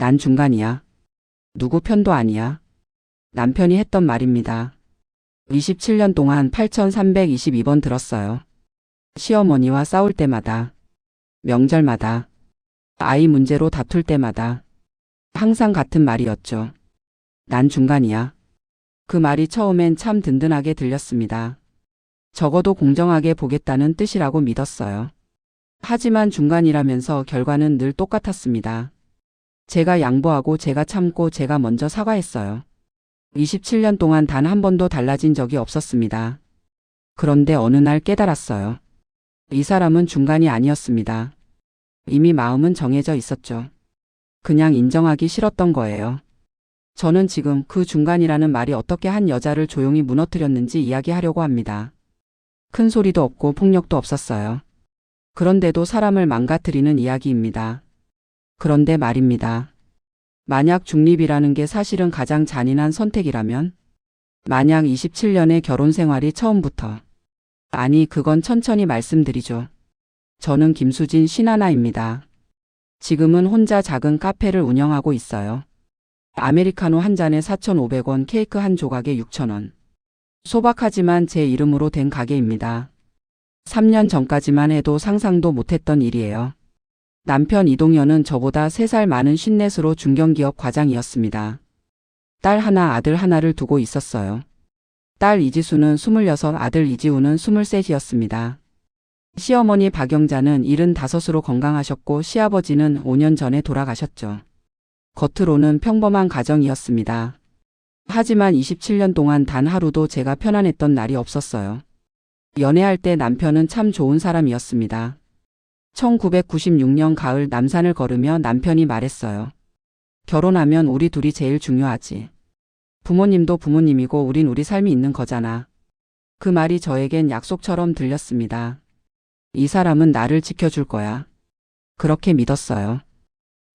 난 중간이야. 누구 편도 아니야. 남편이 했던 말입니다. 27년 동안 8322번 들었어요. 시어머니와 싸울 때마다, 명절마다, 아이 문제로 다툴 때마다 항상 같은 말이었죠. 난 중간이야. 그 말이 처음엔 참 든든하게 들렸습니다. 적어도 공정하게 보겠다는 뜻이라고 믿었어요. 하지만 중간이라면서 결과는 늘 똑같았습니다. 제가 양보하고 제가 참고 제가 먼저 사과했어요. 27년 동안 단 한 번도 달라진 적이 없었습니다. 그런데 어느 날 깨달았어요. 이 사람은 중간이 아니었습니다. 이미 마음은 정해져 있었죠. 그냥 인정하기 싫었던 거예요. 저는 지금 그 중간이라는 말이 어떻게 한 여자를 조용히 무너뜨렸는지 이야기하려고 합니다. 큰 소리도 없고 폭력도 없었어요. 그런데도 사람을 망가뜨리는 이야기입니다. 그런데 말입니다. 만약 중립이라는 게 사실은 가장 잔인한 선택이라면? 만약 27년의 결혼 생활이 처음부터. 아니, 그건 천천히 말씀드리죠. 저는 김수진 51입니다. 지금은 혼자 작은 카페를 운영하고 있어요. 아메리카노 한 잔에 4,500원, 케이크 한 조각에 6,000원. 소박하지만 제 이름으로 된 가게입니다. 3년 전까지만 해도 상상도 못했던 일이에요. 남편 이동현은 저보다 3살 많은 54으로 중견기업 과장이었습니다. 딸 하나, 아들 하나를 두고 있었어요. 딸 이지수는 26, 아들 이지우는 23이었습니다. 시어머니 박영자는 75으로 건강하셨고 시아버지는 5년 전에 돌아가셨죠. 겉으로는 평범한 가정이었습니다. 하지만 27년 동안 단 하루도 제가 편안했던 날이 없었어요. 연애할 때 남편은 참 좋은 사람이었습니다. 1996년 가을 남산을 걸으며 남편이 말했어요. 결혼하면 우리 둘이 제일 중요하지. 부모님도 부모님이고 우린 우리 삶이 있는 거잖아. 그 말이 저에겐 약속처럼 들렸습니다. 이 사람은 나를 지켜줄 거야. 그렇게 믿었어요.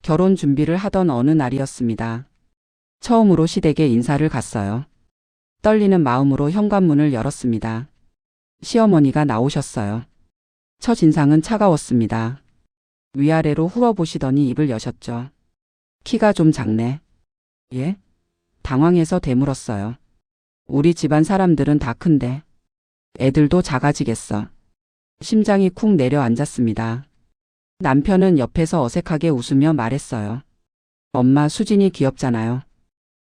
결혼 준비를 하던 어느 날이었습니다. 처음으로 시댁에 인사를 갔어요. 떨리는 마음으로 현관문을 열었습니다. 시어머니가 나오셨어요. 첫 인상은 차가웠습니다. 위아래로 훑어보시더니 입을 여셨죠. 키가 좀 작네. 예? 당황해서 되물었어요. 우리 집안 사람들은 다 큰데. 애들도 작아지겠어. 심장이 쿵 내려앉았습니다. 남편은 옆에서 어색하게 웃으며 말했어요. 엄마, 수진이 귀엽잖아요.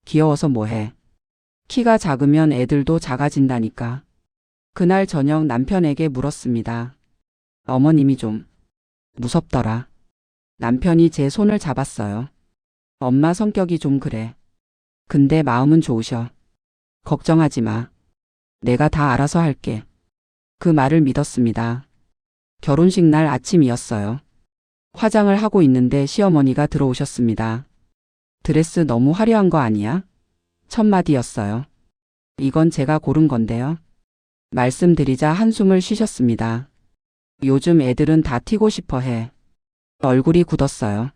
귀여워서 뭐해. 키가 작으면 애들도 작아진다니까. 그날 저녁 남편에게 물었습니다. 어머님이 좀 무섭더라. 남편이 제 손을 잡았어요. 엄마 성격이 좀 그래. 근데 마음은 좋으셔. 걱정하지 마. 내가 다 알아서 할게. 그 말을 믿었습니다. 결혼식 날 아침이었어요. 화장을 하고 있는데 시어머니가 들어오셨습니다. 드레스 너무 화려한 거 아니야? 첫 마디였어요. 이건 제가 고른 건데요. 말씀드리자 한숨을 쉬셨습니다. 요즘 애들은 다 튀고 싶어 해. 얼굴이 굳었어요.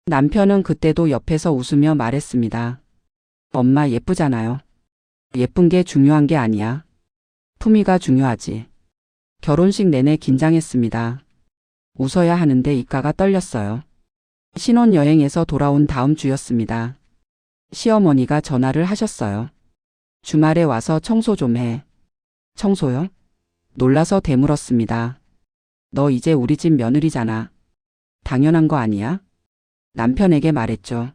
남편은 그때도 옆에서 웃으며 말했습니다. 엄마 예쁘잖아요. 예쁜 게 중요한 게 아니야. 품위가 중요하지. 결혼식 내내 긴장했습니다. 웃어야 하는데 입가가 떨렸어요. 신혼여행에서 돌아온 다음 주였습니다. 시어머니가 전화를 하셨어요. 주말에 와서 청소 좀 해. 청소요? 놀라서 되물었습니다. 너 이제 우리 집 며느리잖아. 당연한 거 아니야? 남편에게 말했죠.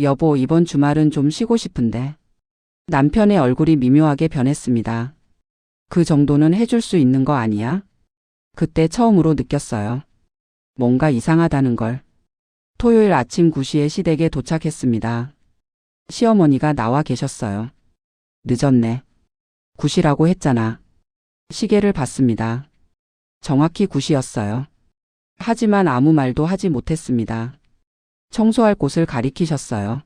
여보, 이번 주말은 좀 쉬고 싶은데. 남편의 얼굴이 미묘하게 변했습니다. 그 정도는 해줄 수 있는 거 아니야? 그때 처음으로 느꼈어요. 뭔가 이상하다는 걸. 토요일 아침 9시에 시댁에 도착했습니다. 시어머니가 나와 계셨어요. 늦었네. 9시라고 했잖아. 시계를 봤습니다. 정확히 9시였어요. 하지만 아무 말도 하지 못했습니다. 청소할 곳을 가리키셨어요.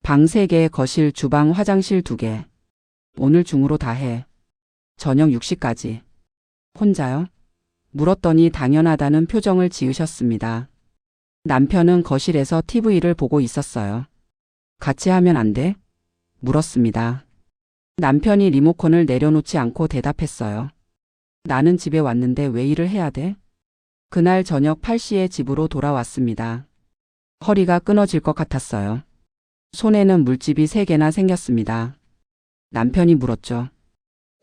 방 3개, 거실, 주방, 화장실 2개. 오늘 중으로 다 해. 저녁 6시까지. 혼자요? 물었더니 당연하다는 표정을 지으셨습니다. 남편은 거실에서 TV를 보고 있었어요. 같이 하면 안 돼? 물었습니다. 남편이 리모컨을 내려놓지 않고 대답했어요. 나는 집에 왔는데 왜 일을 해야 돼? 그날 저녁 8시에 집으로 돌아왔습니다. 허리가 끊어질 것 같았어요. 손에는 물집이 3개나 생겼습니다. 남편이 물었죠.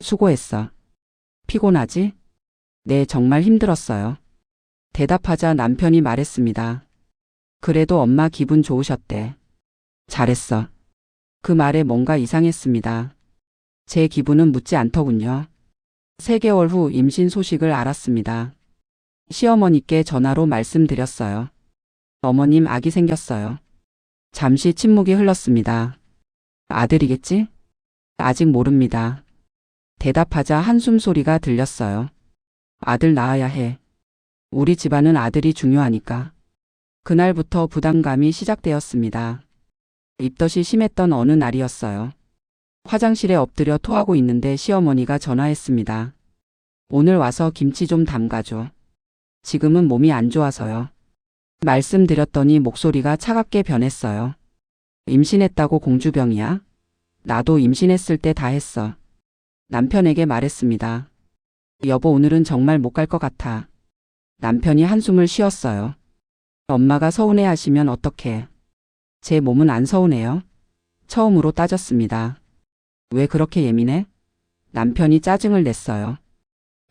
수고했어. 피곤하지? 네, 정말 힘들었어요. 대답하자 남편이 말했습니다. 그래도 엄마 기분 좋으셨대. 잘했어. 그 말에 뭔가 이상했습니다. 제 기분은 묻지 않더군요. 3개월 후 임신 소식을 알았습니다. 시어머니께 전화로 말씀드렸어요. 어머님, 아기 생겼어요. 잠시 침묵이 흘렀습니다. 아들이겠지? 아직 모릅니다. 대답하자 한숨 소리가 들렸어요. 아들 낳아야 해. 우리 집안은 아들이 중요하니까. 그날부터 부담감이 시작되었습니다. 입덧이 심했던 어느 날이었어요. 화장실에 엎드려 토하고 있는데 시어머니가 전화했습니다. 오늘 와서 김치 좀 담가줘. 지금은 몸이 안 좋아서요. 말씀드렸더니 목소리가 차갑게 변했어요. 임신했다고 공주병이야? 나도 임신했을 때 다 했어. 남편에게 말했습니다. 여보, 오늘은 정말 못 갈 것 같아. 남편이 한숨을 쉬었어요. 엄마가 서운해하시면 어떡해. 제 몸은 안 서운해요. 처음으로 따졌습니다. 왜 그렇게 예민해? 남편이 짜증을 냈어요.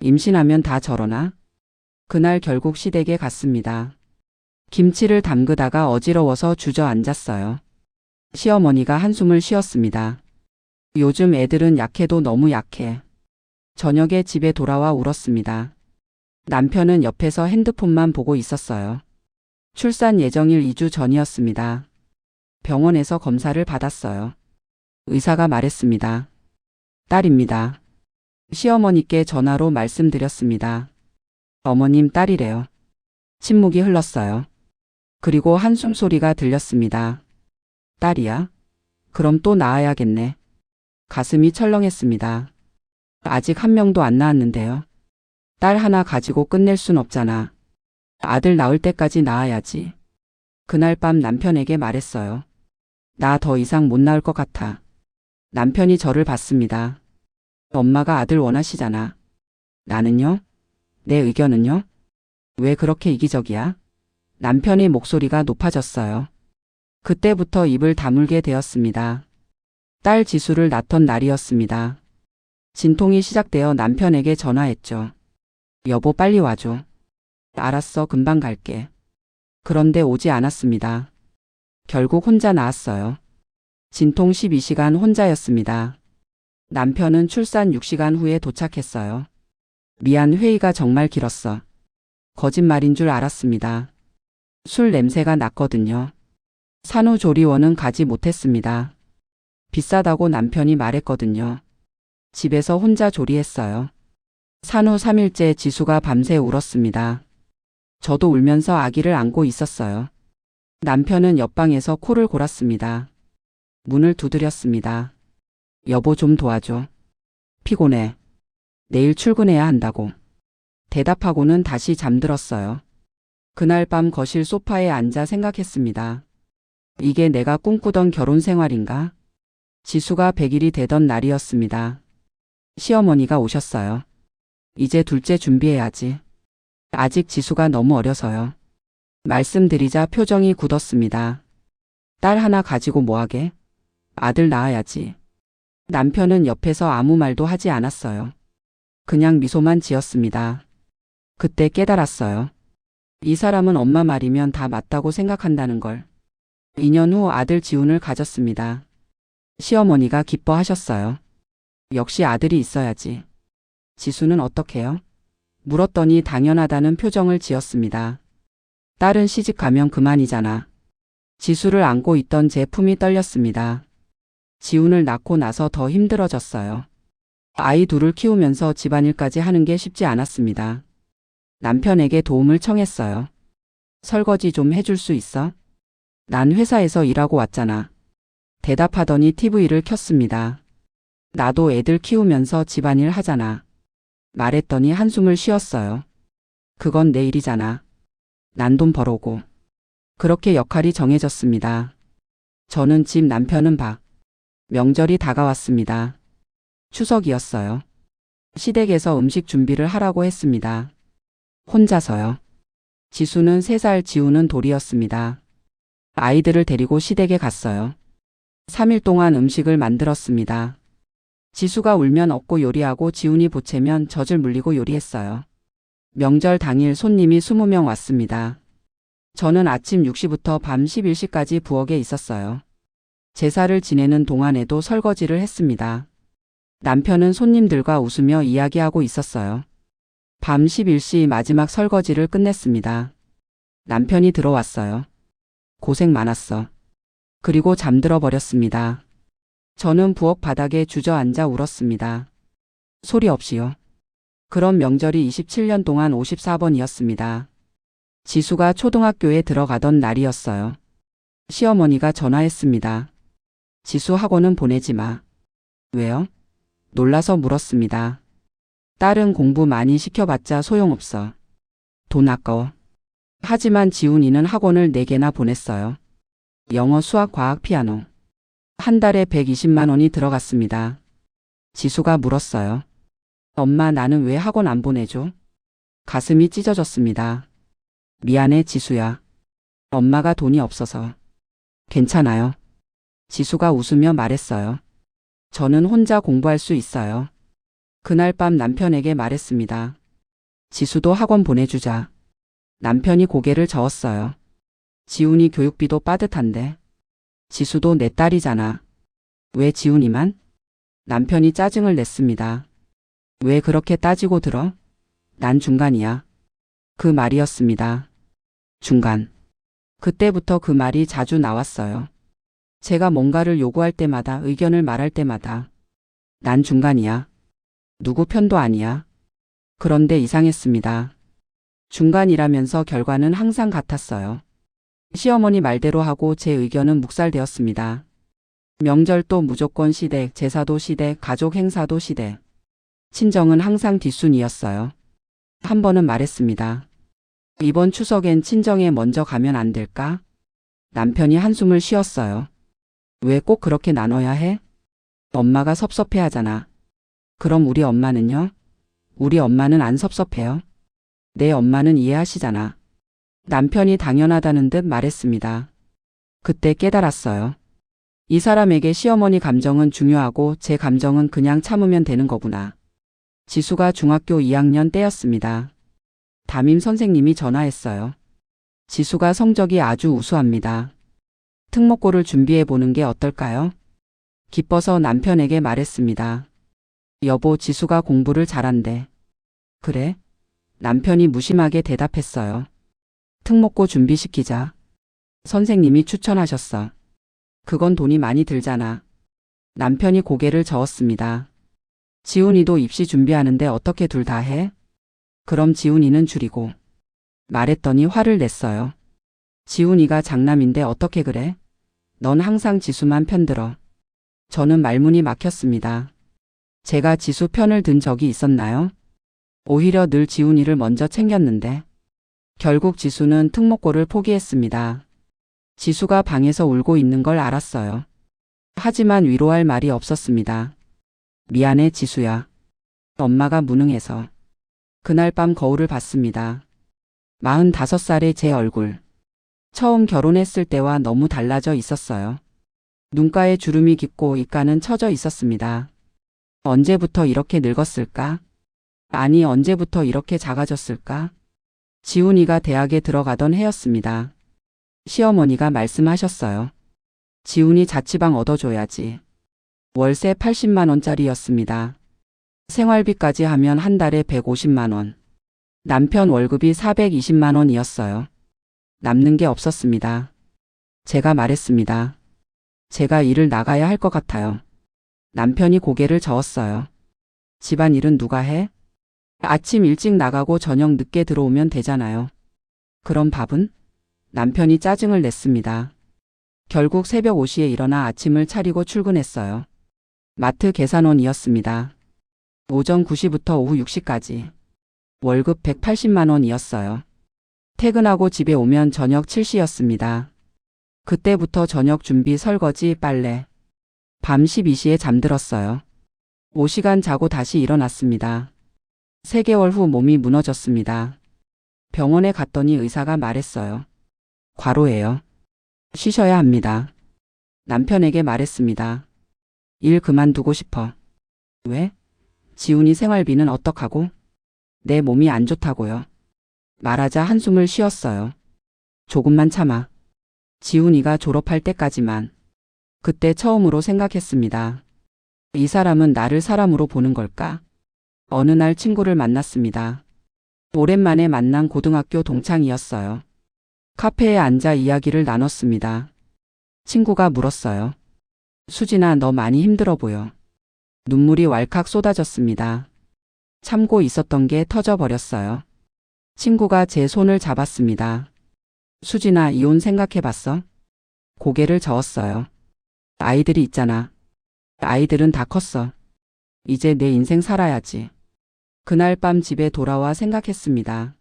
임신하면 다 저러나? 그날 결국 시댁에 갔습니다. 김치를 담그다가 어지러워서 주저앉았어요. 시어머니가 한숨을 쉬었습니다. 요즘 애들은 약해도 너무 약해. 저녁에 집에 돌아와 울었습니다. 남편은 옆에서 핸드폰만 보고 있었어요. 출산 예정일 2주 전이었습니다. 병원에서 검사를 받았어요. 의사가 말했습니다. 딸입니다. 시어머니께 전화로 말씀드렸습니다. 어머님, 딸이래요. 침묵이 흘렀어요. 그리고 한숨 소리가 들렸습니다. 딸이야? 그럼 또 낳아야겠네. 가슴이 철렁했습니다. 아직 한 명도 안 낳았는데요. 딸 하나 가지고 끝낼 순 없잖아. 아들 낳을 때까지 낳아야지. 그날 밤 남편에게 말했어요. 나 더 이상 못 낳을 것 같아. 남편이 저를 봤습니다. 엄마가 아들 원하시잖아. 나는요? 내 의견은요? 왜 그렇게 이기적이야? 남편의 목소리가 높아졌어요. 그때부터 입을 다물게 되었습니다. 딸 지수를 낳던 날이었습니다. 진통이 시작되어 남편에게 전화했죠. 여보, 빨리 와줘. 알았어, 금방 갈게. 그런데 오지 않았습니다. 결국 혼자 나왔어요. 진통 12시간 혼자였습니다. 남편은 출산 6시간 후에 도착했어요. 미안, 회의가 정말 길었어. 거짓말인 줄 알았습니다. 술 냄새가 났거든요. 산후조리원은 가지 못했습니다. 비싸다고 남편이 말했거든요. 집에서 혼자 조리했어요. 산후 3일째 지수가 밤새 울었습니다. 저도 울면서 아기를 안고 있었어요. 남편은 옆방에서 코를 골았습니다. 문을 두드렸습니다. 여보, 좀 도와줘. 피곤해. 내일 출근해야 한다고. 대답하고는 다시 잠들었어요. 그날 밤 거실 소파에 앉아 생각했습니다. 이게 내가 꿈꾸던 결혼 생활인가? 지수가 100일이 되던 날이었습니다. 시어머니가 오셨어요. 이제 둘째 준비해야지. 아직 지수가 너무 어려서요. 말씀드리자 표정이 굳었습니다. 딸 하나 가지고 뭐하게? 아들 낳아야지. 남편은 옆에서 아무 말도 하지 않았어요. 그냥 미소만 지었습니다. 그때 깨달았어요. 이 사람은 엄마 말이면 다 맞다고 생각한다는 걸. 2년 후 아들 지훈을 가졌습니다. 시어머니가 기뻐하셨어요. 역시 아들이 있어야지. 지수는 어떡해요? 물었더니 당연하다는 표정을 지었습니다. 딸은 시집 가면 그만이잖아. 지수를 안고 있던 제 품이 떨렸습니다. 지훈을 낳고 나서 더 힘들어졌어요. 아이 둘을 키우면서 집안일까지 하는 게 쉽지 않았습니다. 남편에게 도움을 청했어요. 설거지 좀 해줄 수 있어? 난 회사에서 일하고 왔잖아. 대답하더니 TV를 켰습니다. 나도 애들 키우면서 집안일 하잖아. 말했더니 한숨을 쉬었어요. 그건 내 일이잖아. 난 돈 벌어오고. 그렇게 역할이 정해졌습니다. 저는 집, 남편은 밖. 명절이 다가왔습니다. 추석이었어요. 시댁에서 음식 준비를 하라고 했습니다. 혼자서요. 지수는 3살, 지우는 돌이었습니다. 아이들을 데리고 시댁에 갔어요. 3일 동안 음식을 만들었습니다. 지수가 울면 얻고 요리하고 지훈이 보채면 젖을 물리고 요리했어요. 명절 당일 손님이 20명 왔습니다. 저는 아침 6시부터 밤 11시까지 부엌에 있었어요. 제사를 지내는 동안에도 설거지를 했습니다. 남편은 손님들과 웃으며 이야기하고 있었어요. 밤 11시 마지막 설거지를 끝냈습니다. 남편이 들어왔어요. 고생 많았어. 그리고 잠들어 버렸습니다. 저는 부엌 바닥에 주저앉아 울었습니다. 소리 없이요. 그런 명절이 27년 동안 54번이었습니다. 지수가 초등학교에 들어가던 날이었어요. 시어머니가 전화했습니다. 지수 학원은 보내지 마. 왜요? 놀라서 물었습니다. 딸은 공부 많이 시켜봤자 소용없어. 돈 아까워. 하지만 지훈이는 학원을 4개나 보냈어요. 영어, 수학, 과학, 피아노. 한 달에 120만 원이 들어갔습니다. 지수가 물었어요. 엄마, 나는 왜 학원 안 보내줘? 가슴이 찢어졌습니다. 미안해, 지수야. 엄마가 돈이 없어서. 괜찮아요. 지수가 웃으며 말했어요. 저는 혼자 공부할 수 있어요. 그날 밤 남편에게 말했습니다. 지수도 학원 보내주자. 남편이 고개를 저었어요. 지훈이 교육비도 빠듯한데. 지수도 내 딸이잖아. 왜 지훈이만? 남편이 짜증을 냈습니다. 왜 그렇게 따지고 들어? 난 중간이야. 그 말이었습니다. 중간. 그때부터 그 말이 자주 나왔어요. 제가 뭔가를 요구할 때마다, 의견을 말할 때마다 난 중간이야. 누구 편도 아니야. 그런데 이상했습니다. 중간이라면서 결과는 항상 같았어요. 시어머니 말대로 하고 제 의견은 묵살되었습니다. 명절도 무조건 시댁, 제사도 시댁, 가족 행사도 시댁. 친정은 항상 뒷순이었어요. 한 번은 말했습니다. 이번 추석엔 친정에 먼저 가면 안 될까? 남편이 한숨을 쉬었어요. 왜 꼭 그렇게 나눠야 해? 엄마가 섭섭해하잖아. 그럼 우리 엄마는요? 우리 엄마는 안 섭섭해요. 내 엄마는 이해하시잖아. 남편이 당연하다는 듯 말했습니다. 그때 깨달았어요. 이 사람에게 시어머니 감정은 중요하고 제 감정은 그냥 참으면 되는 거구나. 지수가 중학교 2학년 때였습니다. 담임 선생님이 전화했어요. 지수가 성적이 아주 우수합니다. 특목고를 준비해 보는 게 어떨까요? 기뻐서 남편에게 말했습니다. 여보, 지수가 공부를 잘한대. 그래? 남편이 무심하게 대답했어요. 특목고 준비시키자. 선생님이 추천하셨어. 그건 돈이 많이 들잖아. 남편이 고개를 저었습니다. 지훈이도 입시 준비하는데 어떻게 둘 다 해? 그럼 지훈이는 줄이고. 말했더니 화를 냈어요. 지훈이가 장남인데 어떻게 그래? 넌 항상 지수만 편들어. 저는 말문이 막혔습니다. 제가 지수 편을 든 적이 있었나요? 오히려 늘 지훈이를 먼저 챙겼는데. 결국 지수는 특목고를 포기했습니다. 지수가 방에서 울고 있는 걸 알았어요. 하지만 위로할 말이 없었습니다. 미안해, 지수야. 엄마가 무능해서. 그날 밤 거울을 봤습니다. 45살의 제 얼굴. 처음 결혼했을 때와 너무 달라져 있었어요. 눈가에 주름이 깊고 입가는 처져 있었습니다. 언제부터 이렇게 늙었을까? 아니, 언제부터 이렇게 작아졌을까? 지훈이가 대학에 들어가던 해였습니다. 시어머니가 말씀하셨어요. 지훈이 자취방 얻어줘야지. 월세 80만 원짜리였습니다. 생활비까지 하면 한 달에 150만 원. 남편 월급이 420만 원이었어요. 남는 게 없었습니다. 제가 말했습니다. 제가 일을 나가야 할 것 같아요. 남편이 고개를 저었어요. 집안일은 누가 해? 아침 일찍 나가고 저녁 늦게 들어오면 되잖아요. 그럼 밥은? 남편이 짜증을 냈습니다. 결국 새벽 5시에 일어나 아침을 차리고 출근했어요. 마트 계산원이었습니다. 오전 9시부터 오후 6시까지. 월급 180만 원이었어요. 퇴근하고 집에 오면 저녁 7시였습니다. 그때부터 저녁 준비, 설거지, 빨래. 밤 12시에 잠들었어요. 5시간 자고 다시 일어났습니다. 3개월 후 몸이 무너졌습니다. 병원에 갔더니 의사가 말했어요. 과로예요. 쉬셔야 합니다. 남편에게 말했습니다. 일 그만두고 싶어. 왜? 지훈이 생활비는 어떡하고? 내 몸이 안 좋다고요. 말하자 한숨을 쉬었어요. 조금만 참아. 지훈이가 졸업할 때까지만. 그때 처음으로 생각했습니다. 이 사람은 나를 사람으로 보는 걸까? 어느 날 친구를 만났습니다. 오랜만에 만난 고등학교 동창이었어요. 카페에 앉아 이야기를 나눴습니다. 친구가 물었어요. 수진아, 너 많이 힘들어 보여. 눈물이 왈칵 쏟아졌습니다. 참고 있었던 게 터져버렸어요. 친구가 제 손을 잡았습니다. 수진아, 이혼 생각해봤어? 고개를 저었어요. 아이들이 있잖아. 아이들은 다 컸어. 이제 내 인생 살아야지. 그날 밤 집에 돌아와 생각했습니다.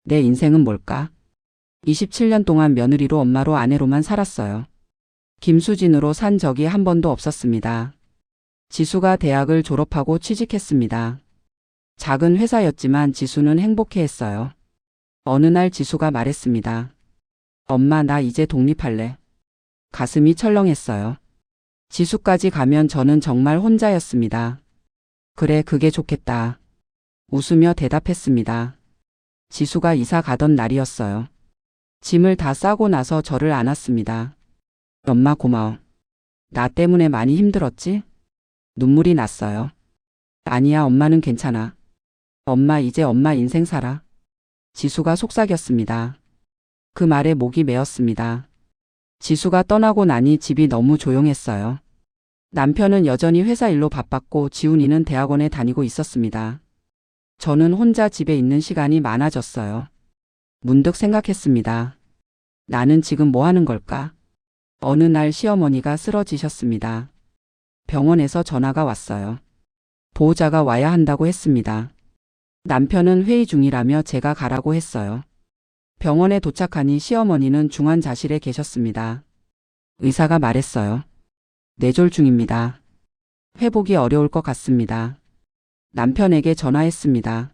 내 인생은 뭘까? 27년 동안 며느리로 엄마로 아내로만 살았어요. 김수진으로 산 적이 한 번도 없었습니다. 지수가 대학을 졸업하고 취직했습니다. 작은 회사였지만 지수는 행복해했어요. 어느 날 지수가 말했습니다. 엄마, 나 이제 독립할래. 가슴이 철렁했어요. 지수까지 가면 저는 정말 혼자였습니다. 그래, 그게 좋겠다. 웃으며 대답했습니다. 지수가 이사 가던 날이었어요. 짐을 다 싸고 나서 저를 안았습니다. 엄마 고마워. 나 때문에 많이 힘들었지? 눈물이 났어요. 아니야, 엄마는 괜찮아. 엄마, 이제 엄마 인생 살아. 지수가 속삭였습니다. 그 말에 목이 메었습니다. 지수가 떠나고 나니 집이 너무 조용했어요. 남편은 여전히 회사 일로 바빴고 지훈이는 대학원에 다니고 있었습니다. 저는 혼자 집에 있는 시간이 많아졌어요. 문득 생각했습니다. 나는 지금 뭐 하는 걸까? 어느 날 시어머니가 쓰러지셨습니다. 병원에서 전화가 왔어요. 보호자가 와야 한다고 했습니다. 남편은 회의 중이라며 제가 가라고 했어요. 병원에 도착하니 시어머니는 중환자실에 계셨습니다. 의사가 말했어요. 뇌졸 중입니다. 회복이 어려울 것 같습니다. 남편에게 전화했습니다.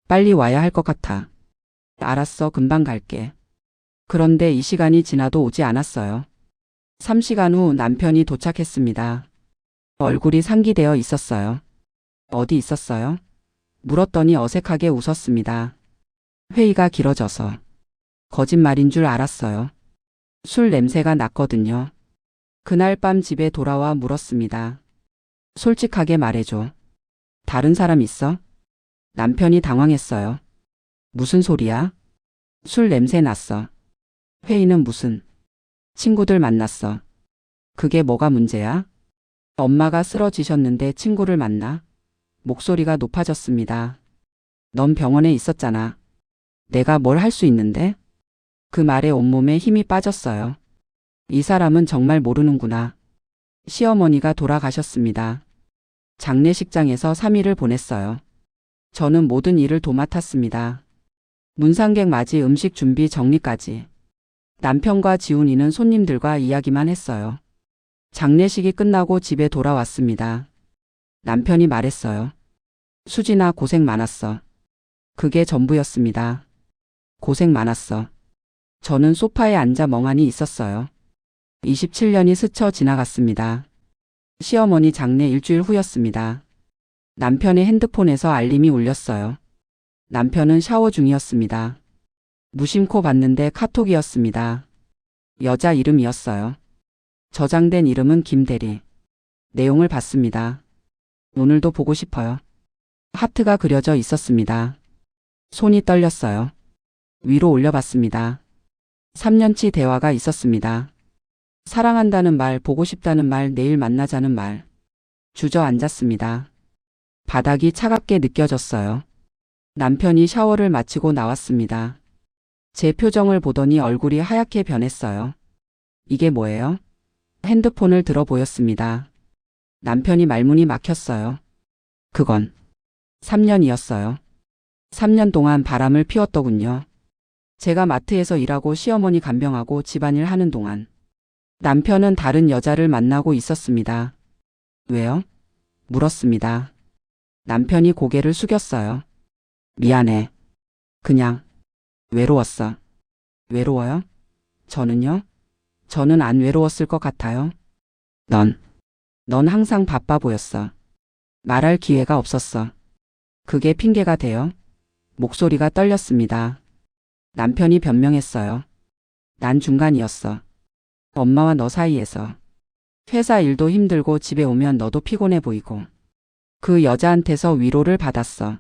빨리 와야 할 것 같아. 알았어, 금방 갈게. 그런데 이 시간이 지나도 오지 않았어요. 3시간 후 남편이 도착했습니다. 얼굴이 상기되어 있었어요. 어디 있었어요? 물었더니 어색하게 웃었습니다. 회의가 길어져서. 거짓말인 줄 알았어요. 술 냄새가 났거든요. 그날 밤 집에 돌아와 물었습니다. 솔직하게 말해줘. 다른 사람 있어? 남편이 당황했어요. 무슨 소리야? 술 냄새 났어. 회의는 무슨? 친구들 만났어. 그게 뭐가 문제야? 엄마가 쓰러지셨는데 친구를 만나? 목소리가 높아졌습니다. 넌 병원에 있었잖아. 내가 뭘 할 수 있는데? 그 말에 온몸에 힘이 빠졌어요. 이 사람은 정말 모르는구나. 시어머니가 돌아가셨습니다. 장례식장에서 3일을 보냈어요. 저는 모든 일을 도맡았습니다. 문상객 맞이, 음식 준비, 정리까지. 남편과 지훈이는 손님들과 이야기만 했어요. 장례식이 끝나고 집에 돌아왔습니다. 남편이 말했어요. 수진아, 고생 많았어. 그게 전부였습니다. 고생 많았어. 저는 소파에 앉아 멍하니 있었어요. 27년이 스쳐 지나갔습니다. 시어머니 장례 일주일 후였습니다. 남편의 핸드폰에서 알림이 울렸어요. 남편은 샤워 중이었습니다. 무심코 봤는데 카톡이었습니다. 여자 이름이었어요. 저장된 이름은 김대리. 내용을 봤습니다. 오늘도 보고 싶어요. 하트가 그려져 있었습니다. 손이 떨렸어요. 위로 올려봤습니다. 3년치 대화가 있었습니다. 사랑한다는 말, 보고 싶다는 말, 내일 만나자는 말. 주저앉았습니다. 바닥이 차갑게 느껴졌어요. 남편이 샤워를 마치고 나왔습니다. 제 표정을 보더니 얼굴이 하얗게 변했어요. 이게 뭐예요? 핸드폰을 들어 보였습니다. 남편이 말문이 막혔어요. 그건 3년이었어요. 3년 동안 바람을 피웠더군요. 제가 마트에서 일하고 시어머니 간병하고 집안일 하는 동안 남편은 다른 여자를 만나고 있었습니다. 왜요? 물었습니다. 남편이 고개를 숙였어요. 미안해. 그냥 외로웠어. 외로워요? 저는요? 저는 안 외로웠을 것 같아요. 넌 항상 바빠 보였어. 말할 기회가 없었어. 그게 핑계가 돼요? 목소리가 떨렸습니다. 남편이 변명했어요. 난 중간이었어. 엄마와 너 사이에서. 회사 일도 힘들고 집에 오면 너도 피곤해 보이고. 그 여자한테서 위로를 받았어.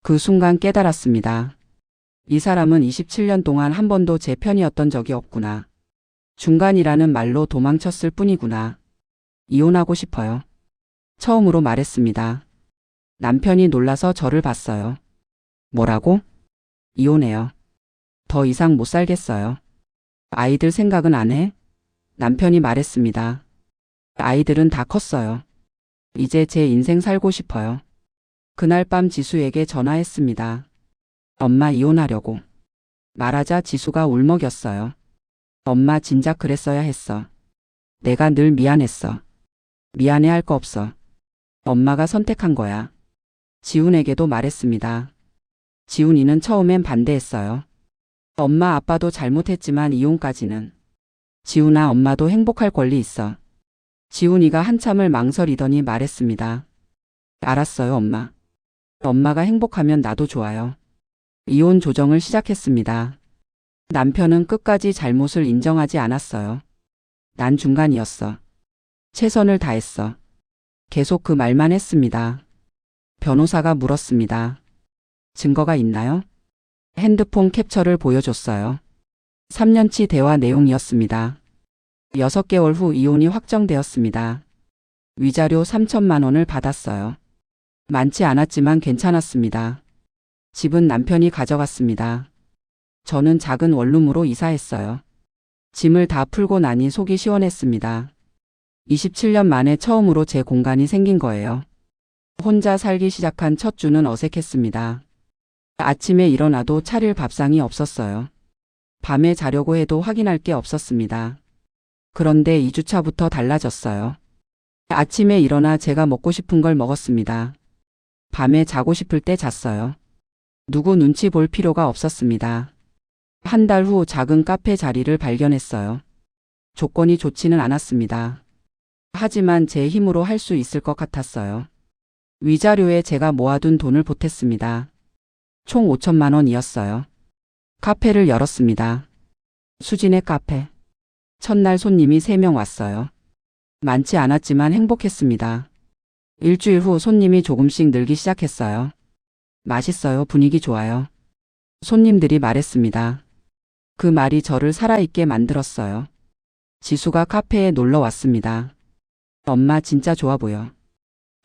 그 순간 깨달았습니다. 이 사람은 27년 동안 한 번도 제 편이었던 적이 없구나. 중간이라는 말로 도망쳤을 뿐이구나. 이혼하고 싶어요. 처음으로 말했습니다. 남편이 놀라서 저를 봤어요. 뭐라고? 이혼해요. 더 이상 못 살겠어요. 아이들 생각은 안 해? 남편이 말했습니다. 아이들은 다 컸어요. 이제 제 인생 살고 싶어요. 그날 밤 지수에게 전화했습니다. 엄마 이혼하려고. 말하자 지수가 울먹였어요. 엄마 진작 그랬어야 했어. 내가 늘 미안했어. 미안해할 거 없어. 엄마가 선택한 거야. 지훈에게도 말했습니다. 지훈이는 처음엔 반대했어요. 엄마 아빠도 잘못했지만 이혼까지는. 지훈아 엄마도 행복할 권리 있어. 지훈이가 한참을 망설이더니 말했습니다. 알았어요 엄마. 엄마가 행복하면 나도 좋아요. 이혼 조정을 시작했습니다. 남편은 끝까지 잘못을 인정하지 않았어요. 난 중간이었어. 최선을 다했어. 계속 그 말만 했습니다. 변호사가 물었습니다. 증거가 있나요? 핸드폰 캡처를 보여줬어요. 3년치 대화 내용이었습니다. 6개월 후 이혼이 확정되었습니다. 위자료 3천만 원을 받았어요. 많지 않았지만 괜찮았습니다. 집은 남편이 가져갔습니다. 저는 작은 원룸으로 이사했어요. 짐을 다 풀고 나니 속이 시원했습니다. 27년 만에 처음으로 제 공간이 생긴 거예요. 혼자 살기 시작한 첫 주는 어색했습니다. 아침에 일어나도 차릴 밥상이 없었어요. 밤에 자려고 해도 확인할 게 없었습니다. 그런데 2주차부터 달라졌어요. 아침에 일어나 제가 먹고 싶은 걸 먹었습니다. 밤에 자고 싶을 때 잤어요. 누구 눈치 볼 필요가 없었습니다. 한 달 후 작은 카페 자리를 발견했어요. 조건이 좋지는 않았습니다. 하지만 제 힘으로 할 수 있을 것 같았어요. 위자료에 제가 모아둔 돈을 보탰습니다. 총 5천만 원이었어요. 카페를 열었습니다. 수진의 카페. 첫날 손님이 3명 왔어요. 많지 않았지만 행복했습니다. 일주일 후 손님이 조금씩 늘기 시작했어요. 맛있어요. 분위기 좋아요. 손님들이 말했습니다. 그 말이 저를 살아있게 만들었어요. 지수가 카페에 놀러 왔습니다. 엄마 진짜 좋아 보여.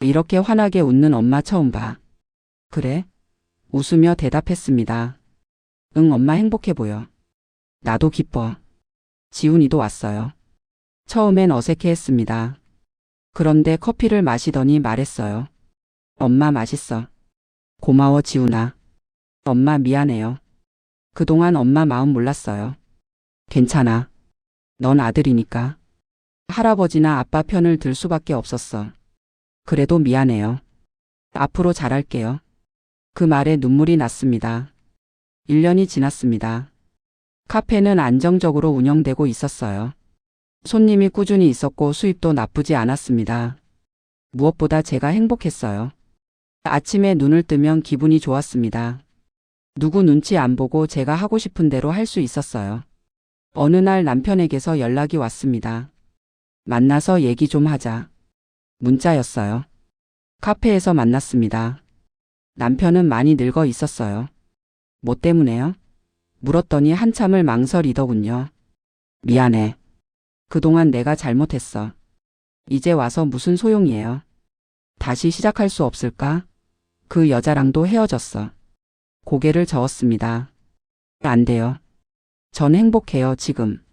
이렇게 환하게 웃는 엄마 처음 봐. 그래? 웃으며 대답했습니다. 응, 엄마 행복해 보여. 나도 기뻐. 지훈이도 왔어요. 처음엔 어색해했습니다. 그런데 커피를 마시더니 말했어요. 엄마 맛있어. 고마워 지훈아. 엄마 미안해요. 그동안 엄마 마음 몰랐어요. 괜찮아. 넌 아들이니까. 할아버지나 아빠 편을 들 수밖에 없었어. 그래도 미안해요. 앞으로 잘할게요. 그 말에 눈물이 났습니다. 1년이 지났습니다. 카페는 안정적으로 운영되고 있었어요. 손님이 꾸준히 있었고 수입도 나쁘지 않았습니다. 무엇보다 제가 행복했어요. 아침에 눈을 뜨면 기분이 좋았습니다. 누구 눈치 안 보고 제가 하고 싶은 대로 할 수 있었어요. 어느 날 남편에게서 연락이 왔습니다. 만나서 얘기 좀 하자. 문자였어요. 카페에서 만났습니다. 남편은 많이 늙어 있었어요. 뭐 때문에요? 물었더니 한참을 망설이더군요. 미안해. 그동안 내가 잘못했어. 이제 와서 무슨 소용이에요. 다시 시작할 수 없을까? 그 여자랑도 헤어졌어. 고개를 저었습니다. 안 돼요. 전 행복해요, 지금.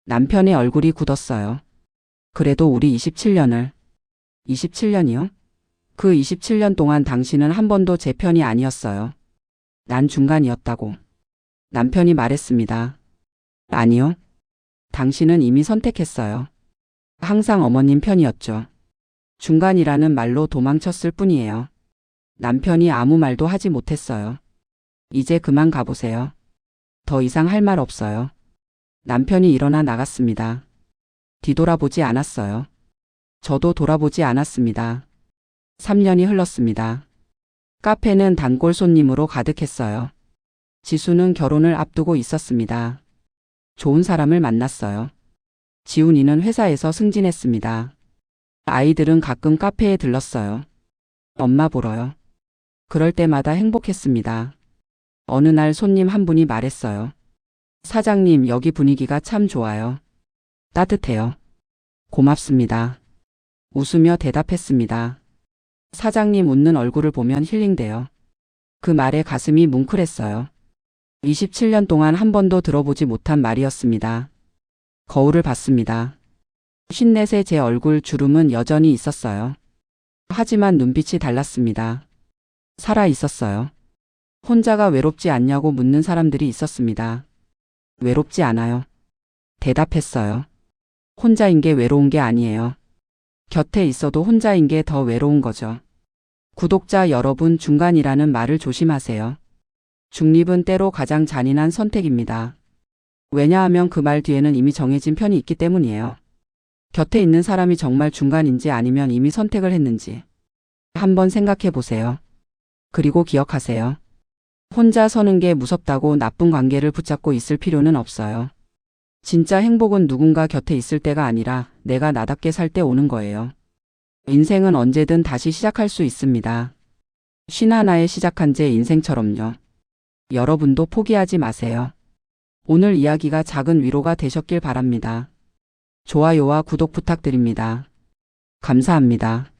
남편의 얼굴이 굳었어요. 그래도 우리 27년을. 27년이요? 그 27년 동안 당신은 한 번도 제 편이 아니었어요. 난 중간이었다고. 남편이 말했습니다. 아니요. 당신은 이미 선택했어요. 항상 어머님 편이었죠. 중간이라는 말로 도망쳤을 뿐이에요. 남편이 아무 말도 하지 못했어요. 이제 그만 가보세요. 더 이상 할 말 없어요. 남편이 일어나 나갔습니다. 뒤돌아보지 않았어요. 저도 돌아보지 않았습니다. 3년이 흘렀습니다. 카페는 단골 손님으로 가득했어요. 지수는 결혼을 앞두고 있었습니다. 좋은 사람을 만났어요. 지훈이는 회사에서 승진했습니다. 아이들은 가끔 카페에 들렀어요. 엄마 보러요. 그럴 때마다 행복했습니다. 어느 날 손님 한 분이 말했어요. 사장님, 여기 분위기가 참 좋아요. 따뜻해요. 고맙습니다. 웃으며 대답했습니다. 사장님 웃는 얼굴을 보면 힐링돼요. 그 말에 가슴이 뭉클했어요. 27년 동안 한 번도 들어보지 못한 말이었습니다. 거울을 봤습니다. 54세 제 얼굴 주름은 여전히 있었어요. 하지만 눈빛이 달랐습니다. 살아 있었어요. 혼자가 외롭지 않냐고 묻는 사람들이 있었습니다. 외롭지 않아요. 대답했어요. 혼자인 게 외로운 게 아니에요. 곁에 있어도 혼자인 게 더 외로운 거죠. 구독자 여러분, 중간이라는 말을 조심하세요. 중립은 때로 가장 잔인한 선택입니다. 왜냐하면 그 말 뒤에는 이미 정해진 편이 있기 때문이에요. 곁에 있는 사람이 정말 중간인지 아니면 이미 선택을 했는지 한번 생각해 보세요. 그리고 기억하세요. 혼자 서는 게 무섭다고 나쁜 관계를 붙잡고 있을 필요는 없어요. 진짜 행복은 누군가 곁에 있을 때가 아니라 내가 나답게 살 때 오는 거예요. 인생은 언제든 다시 시작할 수 있습니다. 51에 시작한 제 인생처럼요. 여러분도 포기하지 마세요. 오늘 이야기가 작은 위로가 되셨길 바랍니다. 좋아요와 구독 부탁드립니다. 감사합니다.